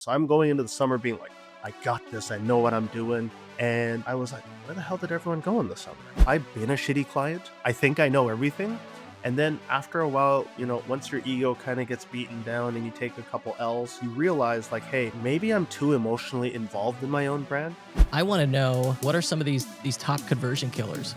So I'm going into the summer being like, I got this. I know what I'm doing. And I was like, where the hell did everyone go in the summer? I've been a shitty client. I think I know everything. And then after a while, once your ego kind of gets beaten down and you take a couple L's, you realize like, hey, maybe I'm too emotionally involved in my own brand. I want to know, what are some of these top conversion killers?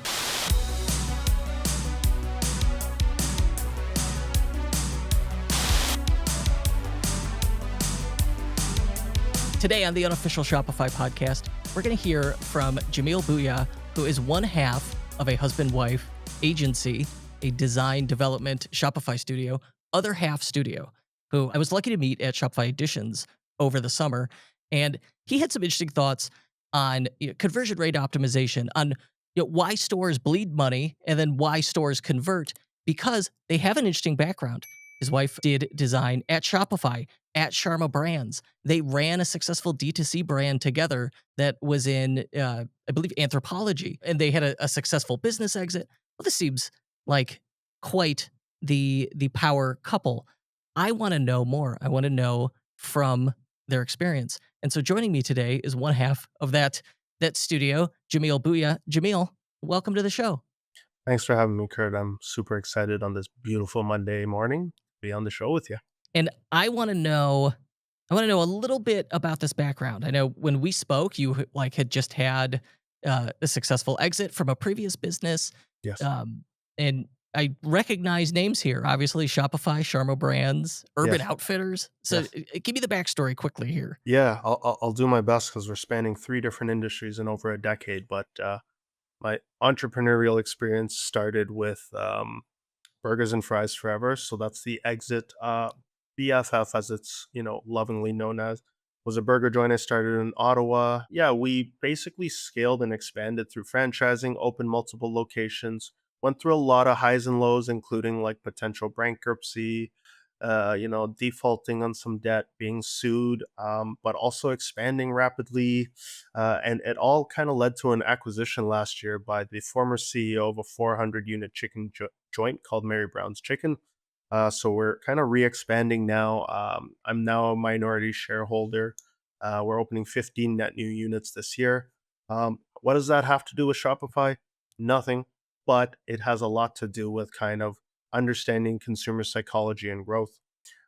Today on the Unofficial Shopify podcast, we're going to hear from Jamil Bhuya, who is one half of a husband-wife agency, a design development Shopify studio, other half studio, who I was lucky to meet at Shopify Editions over the summer. And he had some interesting thoughts on conversion rate optimization, on why stores bleed money and then why stores convert, because they have an interesting background. His wife did design at Shopify, at Sharma Brands. They ran a successful D2C brand together that was in, I believe, anthropology, and they had a successful business exit. Well, this seems like quite the power couple. I want to know more. I want to know from their experience. And so joining me today is one half of that studio, Jamil Bhuya. Jamil, welcome to the show. Thanks for having me, Kurt. I'm super excited on this beautiful Monday morning to be on the show with you. And I want to know a little bit about this background. I know when we spoke, you had just had a successful exit from a previous business. Yes. And I recognize names here, obviously Shopify, Sharma Brands, Urban Yes. Outfitters. So give me the backstory quickly here. Yeah, I'll do my best because we're spanning 3 different industries in over a decade. But my entrepreneurial experience started with Burgers and Fries Forever. So that's the exit. BFF, as it's lovingly known as, was a burger joint I started in Ottawa. Yeah, we basically scaled and expanded through franchising, opened multiple locations, went through a lot of highs and lows, including like potential bankruptcy, defaulting on some debt, being sued, but also expanding rapidly. And it all kind of led to an acquisition last year by the former CEO of a 400 unit chicken joint called Mary Brown's Chicken. So we're kind of re-expanding now. I'm now a minority shareholder. We're opening 15 net new units this year. What does that have to do with Shopify? Nothing, but it has a lot to do with kind of understanding consumer psychology and growth.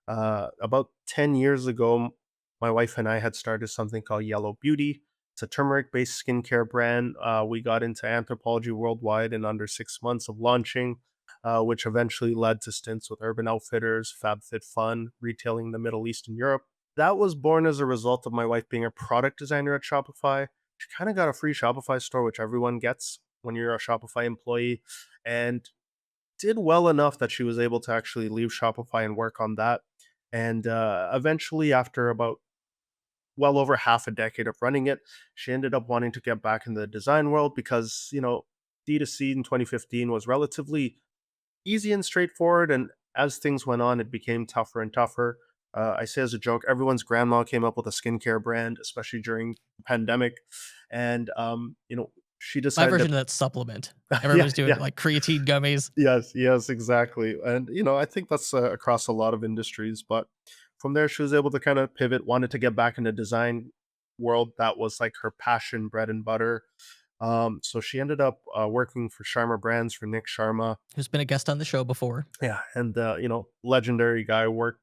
About 10 years ago, my wife and I had started something called Yellow Beauty. It's a turmeric-based skincare brand. We got into Anthropology worldwide in under 6 months of launching, which eventually led to stints with Urban Outfitters, FabFitFun, retailing in the Middle East and Europe. That was born as a result of my wife being a product designer at Shopify. She kind of got a free Shopify store, which everyone gets when you're a Shopify employee, and did well enough that she was able to actually leave Shopify and work on that. And eventually, after about well over half a decade of running it, she ended up wanting to get back in the design world because, D2C in 2015 was relatively easy and straightforward. And as things went on, it became tougher and tougher. I say as a joke, everyone's grandma came up with a skincare brand, especially during the pandemic. And, she My decided version of that supplement. yeah, Everyone's doing yeah. like creatine gummies. Yes, exactly. And, I think that's across a lot of industries. But from there, she was able to kind of pivot, wanted to get back into design world. That was like her passion, bread and butter. So she ended up working for Sharma Brands for Nick Sharma. Who's been a guest on the show before. Yeah, and legendary guy. Worked.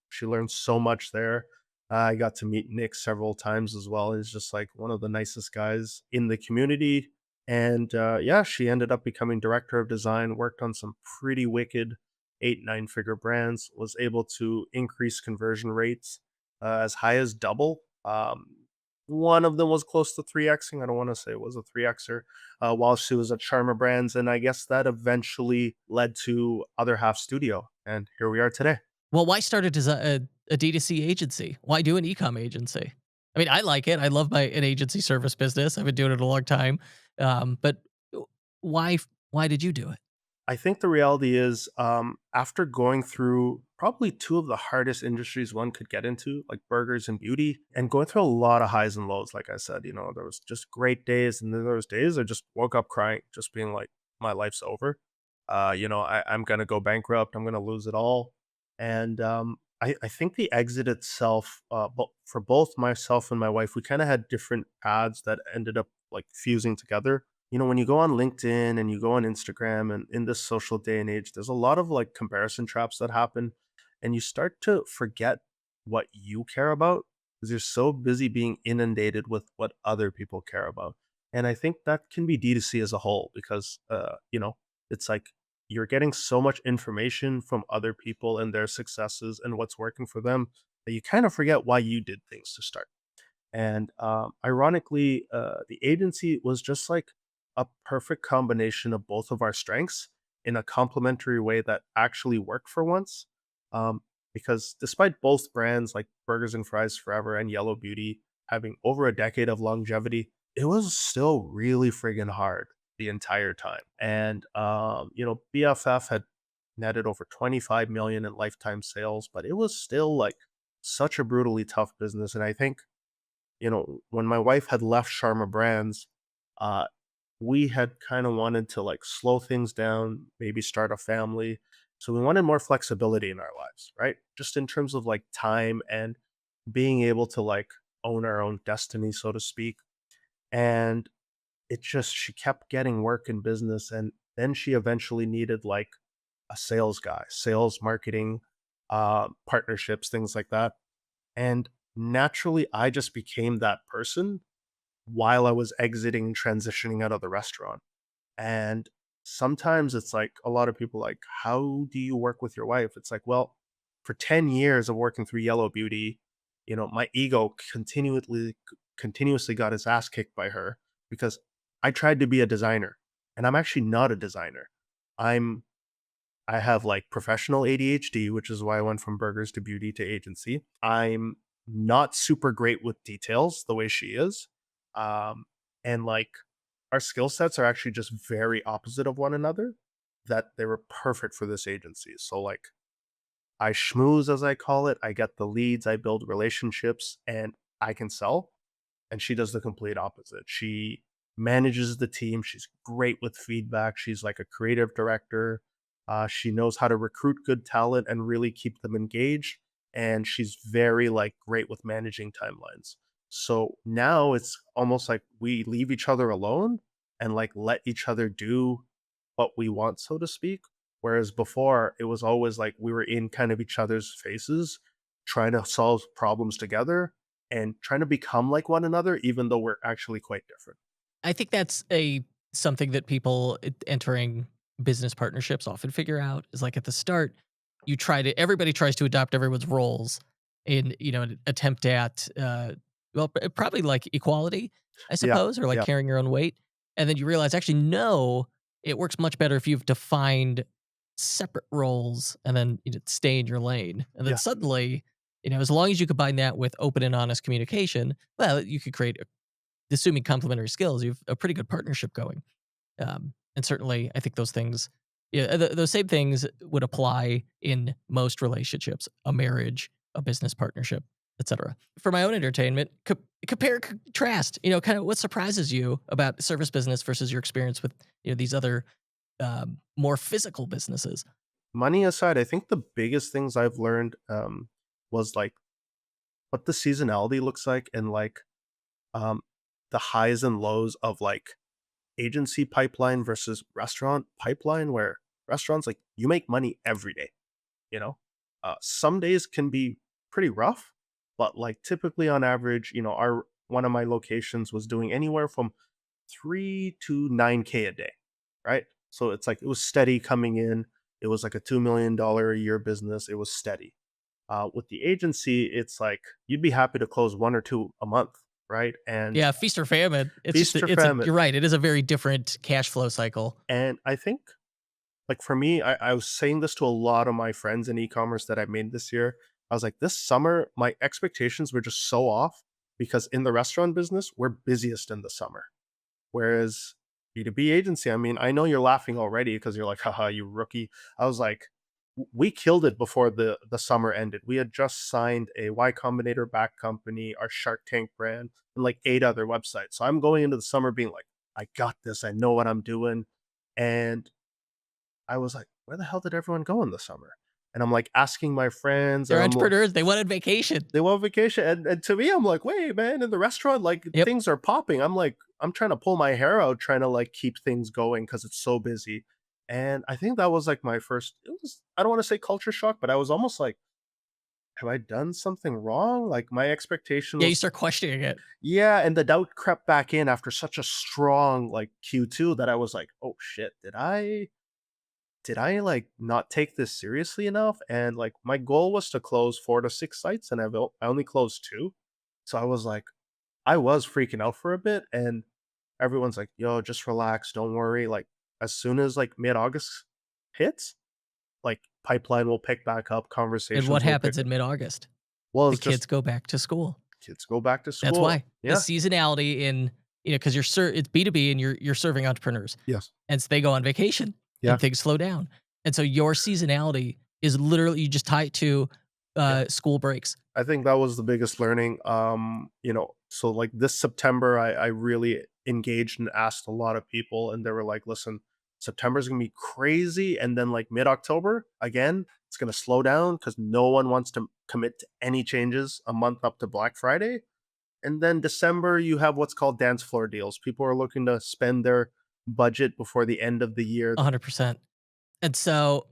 She learned so much there. I got to meet Nick several times as well. He's just like one of the nicest guys in the community. And yeah, she ended up becoming director of design. Worked on some pretty wicked 8-9 figure brands. Was able to increase conversion rates as high as double. One of them was close to 3xing. I don't want to say it was a 3xer while she was at Sharma Brands. And I guess that eventually led to Other Half Studio. And here we are today. Well, why start a D2C agency? Why do an e-com agency? I mean, I like it. I love an agency service business. I've been doing it a long time. But why did you do it? I think the reality is, after going through probably 2 of the hardest industries one could get into, like burgers and beauty, and going through a lot of highs and lows, like I said, there was just great days, and then there was days I just woke up crying, just being like, my life's over. I'm gonna go bankrupt. I'm gonna lose it all. And I think the exit itself, for both myself and my wife, we kind of had different paths that ended up like fusing together. You know, when you go on LinkedIn and you go on Instagram and in this social day and age, there's a lot of like comparison traps that happen, and you start to forget what you care about because you're so busy being inundated with what other people care about. And I think that can be D2C as a whole because, it's like you're getting so much information from other people and their successes and what's working for them that you kind of forget why you did things to start. And ironically, the agency was just like a perfect combination of both of our strengths in a complementary way that actually worked for once. Um, because despite both brands like Burgers and Fries Forever and Yellow Beauty having over a decade of longevity, it was still really friggin' hard the entire time. And BFF had netted over 25 million in lifetime sales, but it was still like such a brutally tough business. And I think when my wife had left Sharma Brands, uh, we had kind of wanted to like slow things down, maybe start a family. So we wanted more flexibility in our lives, right? Just in terms of like time and being able to like own our own destiny, so to speak. And she kept getting work in business. And then she eventually needed like a sales guy, sales, marketing, partnerships, things like that. And naturally, I just became that person while I was exiting and transitioning out of the restaurant. And sometimes it's like a lot of people like, how do you work with your wife? It's like, well, for 10 years of working through Yellow Beauty, my ego continuously got his ass kicked by her because I tried to be a designer and I'm actually not a designer. I'm I have like professional ADHD, which is why I went from burgers to beauty to agency. I'm not super great with details the way she is. Um, and like our skill sets are actually just very opposite of one another, that they were perfect for this agency. So like I schmooze as I call it. I get the leads, I build relationships, and I can sell, and she does the complete opposite. She manages the team. She's great with feedback. She's like a creative director. She knows how to recruit good talent and really keep them engaged. And she's very like great with managing timelines. So now it's almost like we leave each other alone and like let each other do what we want, so to speak. Whereas before, it was always like we were in kind of each other's faces, trying to solve problems together and trying to become like one another, even though we're actually quite different. I think that's a something that people entering business partnerships often figure out is like at the start, everybody tries to adopt everyone's roles in, an attempt at, probably like equality, I Yeah, suppose, or like yeah, carrying your own weight. And then you realize actually, no, it works much better if you've defined separate roles and then stay in your lane. And then yeah. suddenly, as long as you combine that with open and honest communication, well, you could create assuming complementary skills, you have a pretty good partnership going. And certainly, I think those things, yeah, those same things would apply in most relationships, a marriage, a business partnership, etc. For my own entertainment, compare, contrast. Kind of what surprises you about service business versus your experience with these other more physical businesses. Money aside, I think the biggest things I've learned was like what the seasonality looks like and like um, the highs and lows of like agency pipeline versus restaurant pipeline, where restaurants like you make money every day. You know, some days can be pretty rough, but like typically on average, our one of my locations was doing anywhere from 3 to 9K a day, right? So it's like it was steady coming in. It was like a $2 million a year business. It was steady. With the agency, it's like you'd be happy to close one or two a month, right? And Yeah, feast or famine. It's just feast or it's a famine. you're right. It is a very different cash flow cycle. And I think, like for me, I was saying this to a lot of my friends in e-commerce that I made this year. I was like, this summer, my expectations were just so off because in the restaurant business, we're busiest in the summer. Whereas B2B agency, I mean, I know you're laughing already because you're like, haha, you rookie. I was like, we killed it before the summer ended. We had just signed a Y Combinator back company, our Shark Tank brand, and like 8 other websites. So I'm going into the summer being like, I got this. I know what I'm doing. And I was like, where the hell did everyone go in the summer? and I'm like asking my friends, They're and I'm like, entrepreneurs. They went on vacation. they want vacation, and to me, I'm like, wait, man, in the restaurant, like Yep. things are popping. I'm like, I'm trying to pull my hair out, trying to like keep things going because it's so busy. And I think that was like my first. It was, I don't want to say culture shock, but I was almost like, have I done something wrong? Like my expectation Yeah, you was, start questioning it. yeah, and the doubt crept back in after such a strong like Q2 that I was like, oh shit, did I like not take this seriously enough? And like my goal was to close 4 to 6 sites, and I only closed two. So I was like, I was freaking out for a bit, and everyone's like, yo, just relax, don't worry. Like as soon as like mid-August hits, like pipeline will pick back up, And what conversations will pick happens up. in mid-August? Well, The it's just kids go back to school. kids go back to That's school. why. The Yeah. seasonality in, because it's B2B and you're serving entrepreneurs. Yes. And so they go on vacation Yeah. and things slow down. And so your seasonality is literally you just tie it to Yeah. school breaks. I think that was the biggest learning. So like this September, I really engaged and asked a lot of people, and they were like, "Listen, September's gonna be crazy, and then like mid October again, it's gonna slow down because no one wants to commit to any changes a month up to Black Friday, and then December you have what's called dance floor deals. People are looking to spend their budget before the end of the year. 100%. And so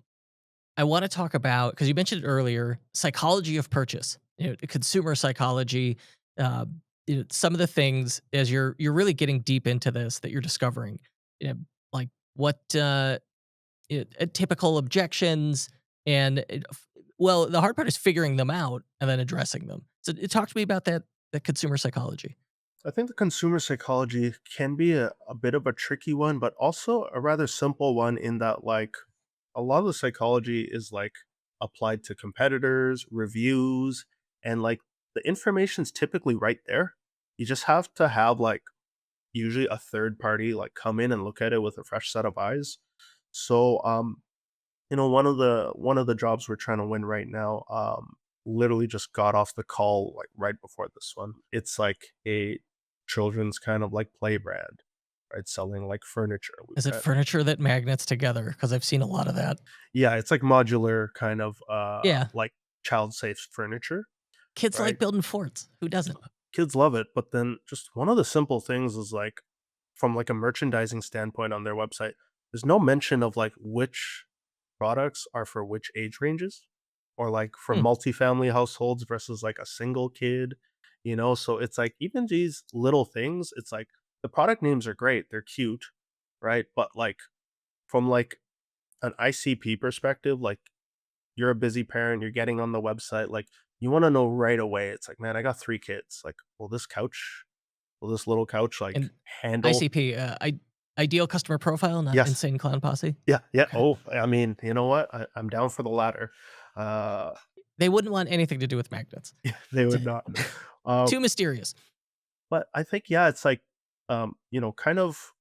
I want to talk about, because you mentioned it earlier, psychology of purchase, consumer psychology, uh, some of the things as you're really getting deep into this that you're discovering, like what typical objections and well, the hard part is figuring them out and then addressing them. So talk to me about that, the consumer psychology. I think the consumer psychology can be a bit of a tricky one, but also a rather simple one in that, like, a lot of the psychology is like applied to competitors, reviews, and like the information's typically right there. You just have to have like usually a third party like come in and look at it with a fresh set of eyes. So one of the jobs we're trying to win right now, literally just got off the call like right before this one. It's like a children's kind of like play brand, right? Selling like furniture. We've Is it got, furniture that magnets together? Because I've seen a lot of that. yeah, it's like modular kind of Yeah, like child safe furniture, kids right? like building forts. Who doesn't? Kids love it, but then just one of the simple things is like from like a merchandising standpoint on their website, there's no mention of like which products are for which age ranges or like for Hmm. multifamily households versus like a single kid, so it's like even these little things, it's like the product names are great, they're cute, right? But like from like an ICP perspective, like you're a busy parent, you're getting on the website, like you want to know right away. It's like, man, I got 3 kids. Like, will this little couch like And handle? ICP, ideal customer profile, not Yes. insane clown posse? Yeah. Yeah. Okay. Oh, I mean, you know what? I'm down for the latter. Uh, They wouldn't want anything to do with magnets. they would not. Um, Too mysterious. but I think, yeah, it's like, kind of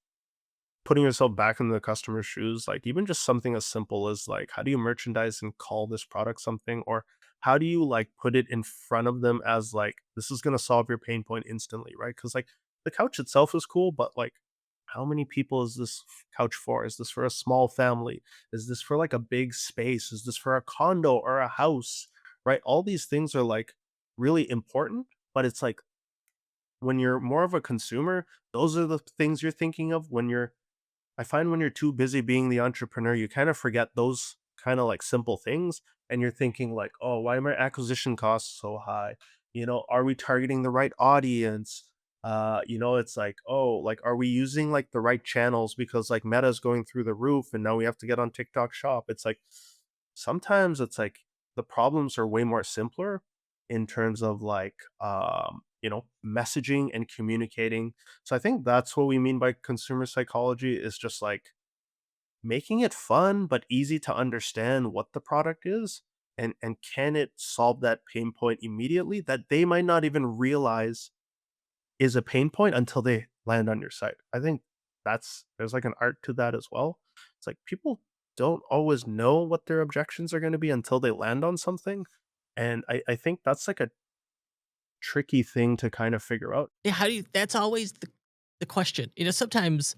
putting yourself back in the customer's shoes, like even just something as simple as like, how do you merchandise and call this product something? Or how do you like put it in front of them as like, this is going to solve your pain point instantly, right? Because like the couch itself is cool, but like, how many people is this couch for? Is this for a small family? Is this for like a big space? Is this for a condo or a house? Right? All these things are like really important, but it's like when you're more of a consumer, those are the things you're thinking of when you're I find when you're too busy being the entrepreneur, you kind of forget those kind of like simple things, and you're thinking like, "Oh, why are my acquisition costs so high? Are we targeting the right audience? It's like, oh, like are we using like the right channels because like Meta's going through the roof and now we have to get on TikTok Shop." It's like sometimes it's like the problems are way more simpler in terms of like messaging and communicating. So I think that's what we mean by consumer psychology is just like making it fun but easy to understand what the product is, and can it solve that pain point immediately that they might not even realize is a pain point until they land on your site. I think there's like an art to that as well. It's like people don't always know what their objections are going to be until they land on something. And I think that's like a tricky thing to kind of figure out. Yeah, how do you that's always the question. Sometimes,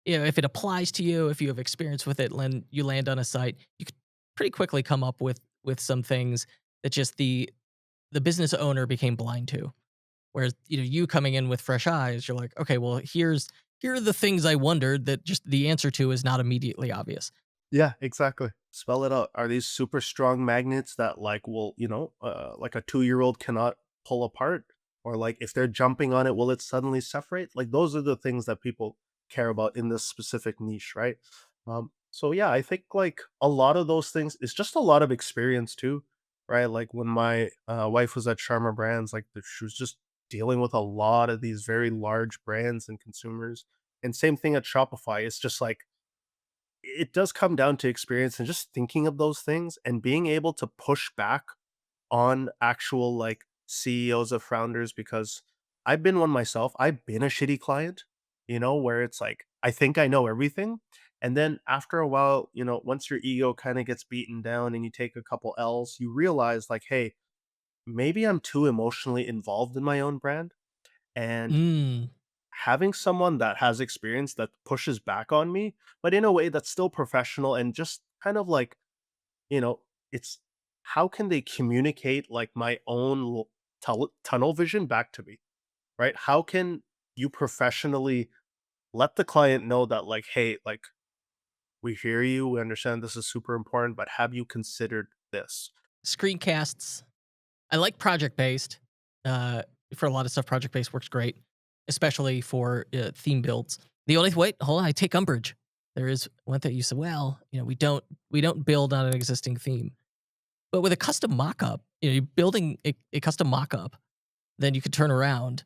if it applies to you, if you have experience with it, you land on a site, you could pretty quickly come up with with some things that just the business owner became blind to. Whereas, you coming in with fresh eyes, you're like, okay, well, here are the things I wondered that just the answer to is not immediately obvious. Yeah, exactly. Spell it out. Are these super strong magnets that like will, like a 2-year-old cannot pull apart? Or like if they're jumping on it, will it suddenly separate? Like those are the things that people care about in this specific niche, right? So yeah, I think like a lot of those things is just a lot of experience too, right? Like when my wife was at Sharma Brands, like she was just dealing with a lot of these very large brands and consumers. And same thing at Shopify. It's just like it does come down to experience and just thinking of those things and being able to push back on actual like CEOs of founders because I've been one myself. I've been a shitty client, where it's like I think I know everything. And then after a while, once your ego kind of gets beaten down and you take a couple L's, you realize like, hey, maybe I'm too emotionally involved in my own brand. And Mm. having someone that has experience that pushes back on me, but in a way that's still professional and just kind of like, it's how can they communicate like my own tunnel vision back to me, right? How can you professionally let the client know that, like, hey, like, we hear you, we understand this is super important, but have you considered this? Screencasts. I like project based. Uh, for a lot of stuff, project based works great, especially for theme builds. The only wait, hold on, I take umbrage. There is one thing you said. Well, we don't build on an existing theme, but with a custom mockup, you're building a custom mockup. Then you could turn around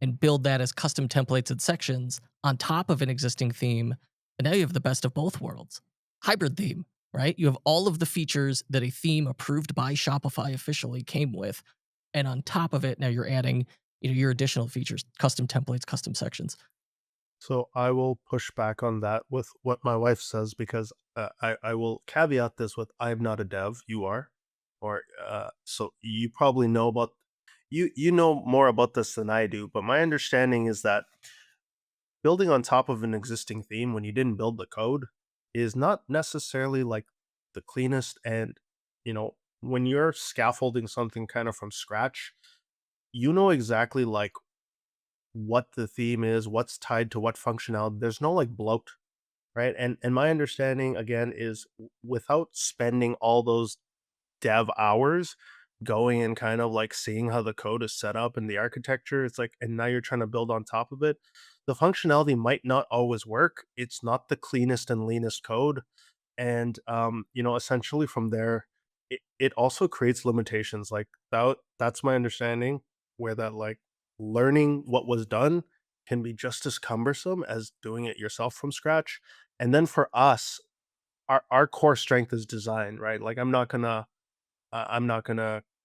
and build that as custom templates and sections on top of an existing theme. And now you have the best of both worlds. Hybrid theme, right? You have all of the features that a theme approved by Shopify officially came with. And on top of it, now you're adding, your additional features, custom templates, custom sections. So I will push back on that with what my wife says because I will caveat this with I'm not a dev, you are, or so you probably know about you know more about this than I do. But my understanding is that building on top of an existing theme when you didn't build the code is not necessarily like the cleanest. And when you're scaffolding something kind of from scratch, you know exactly like what the theme is, what's tied to what functionality. There's no like bloat, right? And my understanding again is without spending all those dev hours going and kind of like seeing how the code is set up and the architecture, it's like, and now you're trying to build on top of it. The functionality might not always work. It's not the cleanest and leanest code, and essentially from there it also creates limitations like that's my understanding, where that like learning what was done can be just as cumbersome as doing it yourself from scratch. And then for us, our core strength is design, right? Like I'm not gonna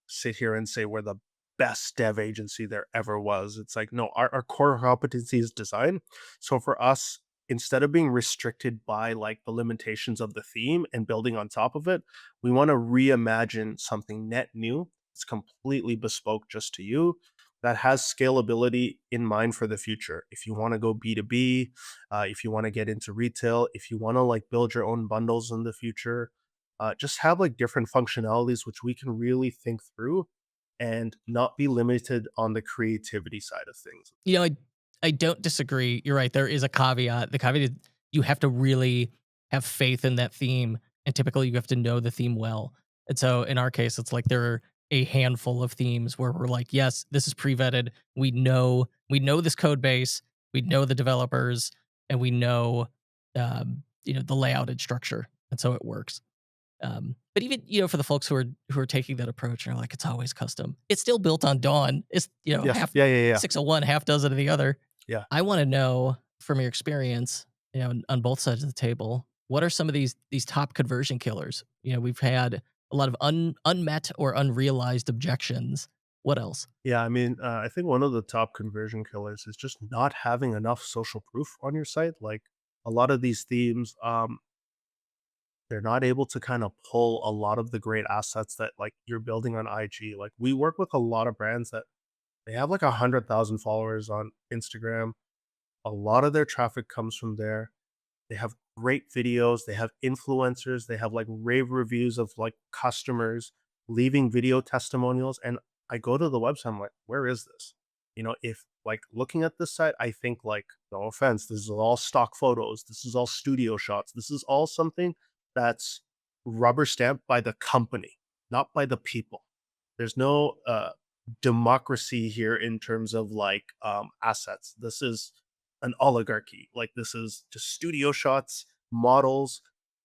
sit here and say we're the best dev agency there ever was. It's like, no, our core competency is design. So for us, instead of being restricted by like the limitations of the theme and building on top of it, we want to reimagine something net new. It's completely bespoke just to you that has scalability in mind for the future. If you want to go B2B, if you want to get into retail, if you want to like build your own bundles in the future, just have like different functionalities which we can really think through and not be limited on the creativity side of things. I don't disagree. You're right. There is a caveat. The caveat is you have to really have faith in that theme, and typically you have to know the theme well. And so in our case, it's like there are a handful of themes where we're like, yes, this is pre-vetted. We know this code base, we know the developers, and we know the layout and structure, and so it works. But even for the folks who are taking that approach and are like, it's always custom. It's still built on Dawn. It's Yes. half Yeah. Yeah. Yeah. 601, half dozen of the other. Yeah. I want to know from your experience, on both sides of the table, what are some of these top conversion killers? We've had a lot of unmet or unrealized objections. What else? Yeah. I mean, I think one of the top conversion killers is just not having enough social proof on your site. Like a lot of these themes, they're not able to kind of pull a lot of the great assets that like you're building on IG. Like we work with a lot of brands that they have like 100,000 followers on Instagram. A lot of their traffic comes from there. They have great videos, they have influencers, they have like rave reviews of like customers leaving video testimonials. And I go to the website, I'm like, where is this? If like looking at this site, I think like, no offense, this is all stock photos, this is all studio shots, this is all something that's rubber stamped by the company, not by the people. There's no democracy here in terms of like assets. This is an oligarchy. Like this is just studio shots, models.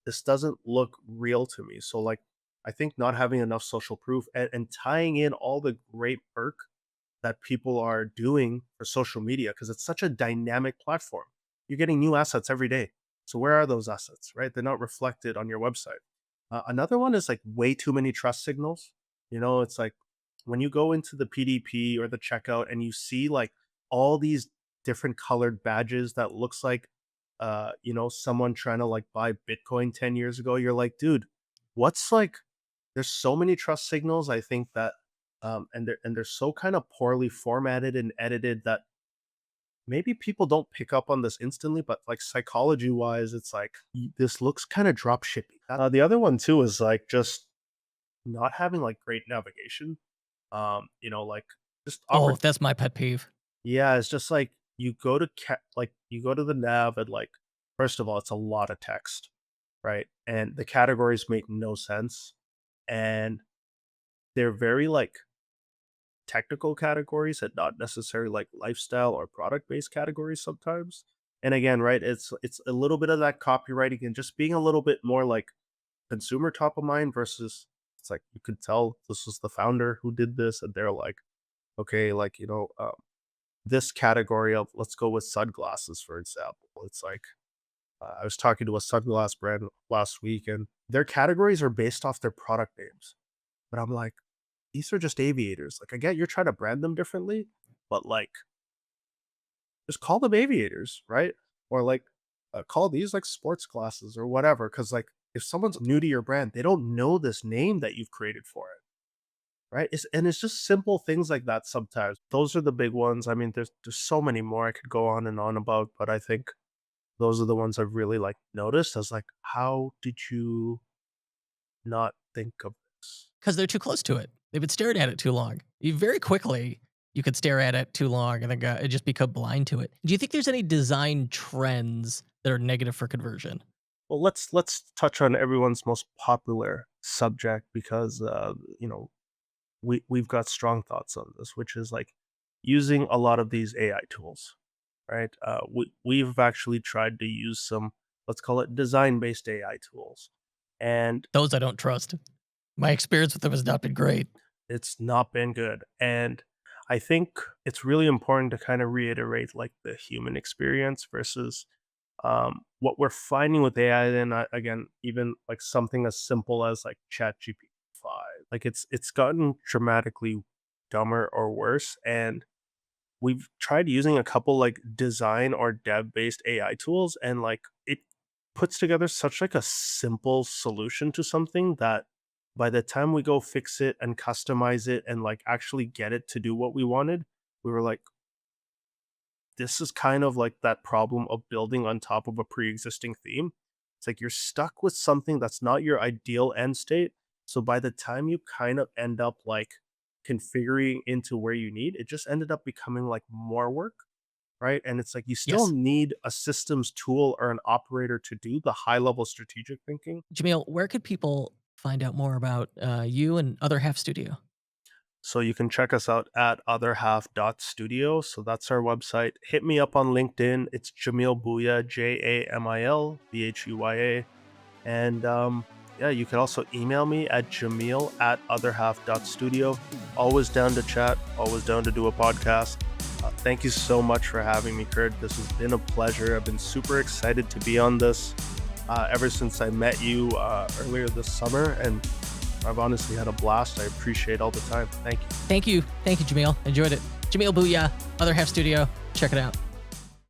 This doesn't look real to me. So like I think not having enough social proof and tying in all the great work that people are doing for social media because it's such a dynamic platform. You're getting new assets every day. So where are those assets, right? They're not reflected on your website. Another one is like way too many trust signals. It's like when you go into the PDP or the checkout and you see like all these different colored badges that looks like someone trying to like buy Bitcoin 10 years ago, you're like, dude, what's like there's so many trust signals. I think that and they're so kind of poorly formatted and edited that maybe people don't pick up on this instantly, but like psychology wise, it's like this looks kind of drop shippy. The other one too is like just not having like great navigation. Like just Oh, that's my pet peeve. yeah, it's just like you go to you go to the nav and like first of all, it's a lot of text, right? And the categories make no sense, and they're very like technical categories and not necessarily like lifestyle or product based categories sometimes. And again, right, it's a little bit of that copywriting and just being a little bit more like consumer top of mind versus it's like you could tell this was the founder who did this and they're like, okay, like this category of let's go with sunglasses for example. It's like I was talking to a sunglass brand last week and their categories are based off their product names. But I'm like, these are just aviators. Like I get you're trying to brand them differently, but like just call them aviators, right? Or like call these like sports glasses or whatever. Cause like if someone's new to your brand, they don't know this name that you've created for it. Right. And it's just simple things like that sometimes. Those are the big ones. I mean, there's so many more I could go on and on about, but I think those are the ones I've really like noticed. I was like, how did you not think of this? Because they're too close to it. They've been staring at it too long. You very quickly, you could stare at it too long and then it just become blind to it. Do you think there's any design trends that are negative for conversion? Well, let's touch on everyone's most popular subject because we've got strong thoughts on this, which is like using a lot of these AI tools, right? We've actually tried to use some, let's call it design-based AI tools, and Those I don't trust. My experience with them has not been great. it's not been good. And I think it's really important to kind of reiterate like the human experience versus what we're finding with AI. Then again, even like something as simple as like ChatGPT 5, like it's gotten dramatically dumber or worse, and we've tried using a couple like design or dev based AI tools and like it puts together such like a simple solution to something that by the time we go fix it and customize it and like actually get it to do what we wanted, we were like, this is kind of like that problem of building on top of a pre-existing theme. It's like you're stuck with something that's not your ideal end state. So by the time you kind of end up like configuring into where you need, it just ended up becoming like more work, right? And it's like you still Yes. need a systems tool or an operator to do the high level strategic thinking. Jamil, where could people find out more about you and Other Half Studio? So you can check us out at otherhalf.studio. So that's our website. Hit me up on LinkedIn. It's Jamil Bhuya, Jamil Bhuya. And yeah, you can also email me at jamil@otherhalf.studio. Always down to chat, always down to do a podcast. Thank you so much for having me, Kurt. This has been a pleasure. I've been super excited to be on this ever since I met you earlier this summer. And I've honestly had a blast. I appreciate all the time. Thank you. Thank you. Thank you, Jamil. Enjoyed it. Jamil Bhuya, Other Half Studio. Check it out.